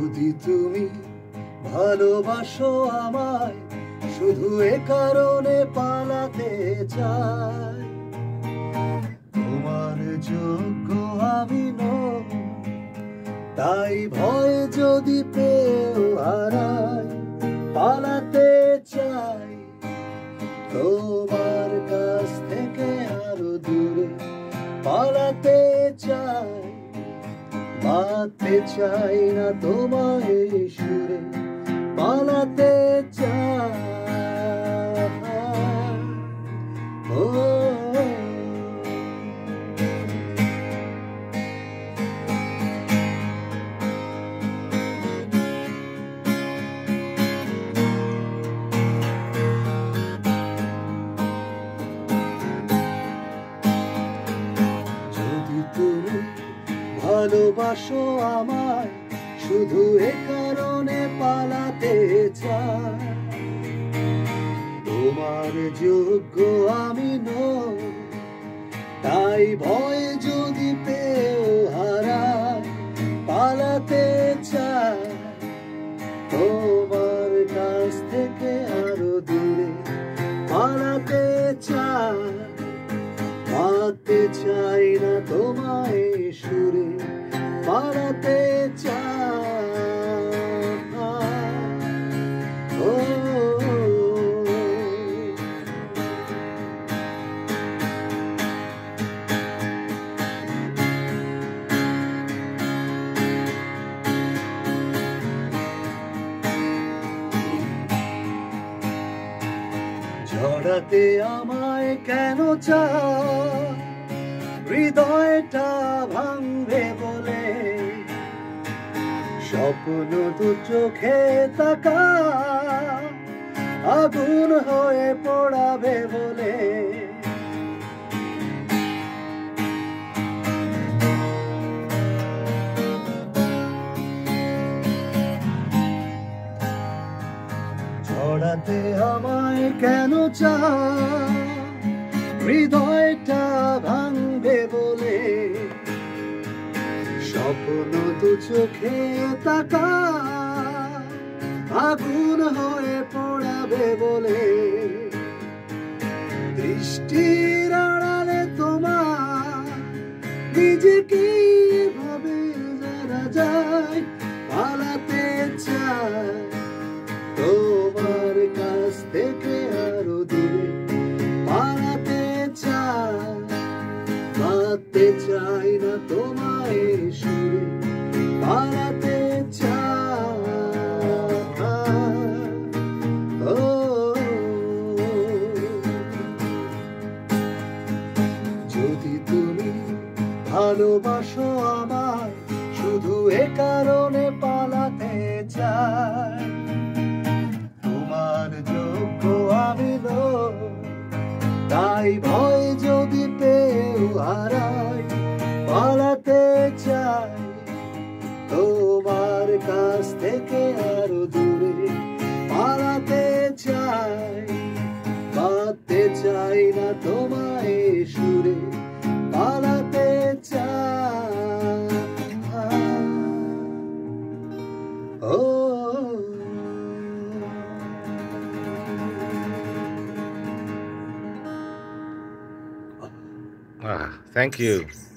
যদি তুমি ভালোবাসো আমায়, শুধু এ কারণে পালাতে চাই, তোমার যোগ্য আমি নই, তাই ভয় যদি পেও হারাই, পালাতে চাই তোমার কাছ থেকে আরো দূরে, পালাতে চাই, বাঁধতে চাই না তোমায় সুরে, পালাতে চাই। ও যদি তুমি ভালোবাসো আমায়, শুধু এ কারণে পালাতে চাই, তোমার যোগ্য আমি নই, তাই ভয় যদি পেও হারাই, পালাতে চাই তোমার কাছ থেকে আরো দূরে, পালাতে চাই, বাঁধতে চাই না তোমায় সুরে, পালাতে চাই। ও ঝরাতে আমায় কেন চাও, হৃদয়টা ভাঙবে বলে, স্বপ্ন তো চোখে তাকা, আগুন হয়ে পোড়াবে বলে, ঝরাতে আমায় কেন চাও, হৃদয়টা ভাঙবে বলে, স্বপ্ন তো চোখে তাকা, আগুন হয়ে পোড়াবে বলে, দৃষ্টির আড়ালে তোমার নিজেকে ভাবে যারা যায়, পালাতে চায় তোমার কাছ থেকে আরো দূরে, পালাতে চাই, বাঁধতে চাই না তোমায় সুরে, পালাতে চাই। ও যদি তুমি ভালোবাসো আমায়, শুধু এ কারণে পালাতে চাই, তোমার যোগ্য আমি নই, তাই ভয় যদি পেও হারাই, পালাতে চাই তোমার কাছ থেকে আরো দূরে, পালাতে চাই, বাঁধতে চাই না তোমায় সুরে, পালাতে চাই। ও Thank you.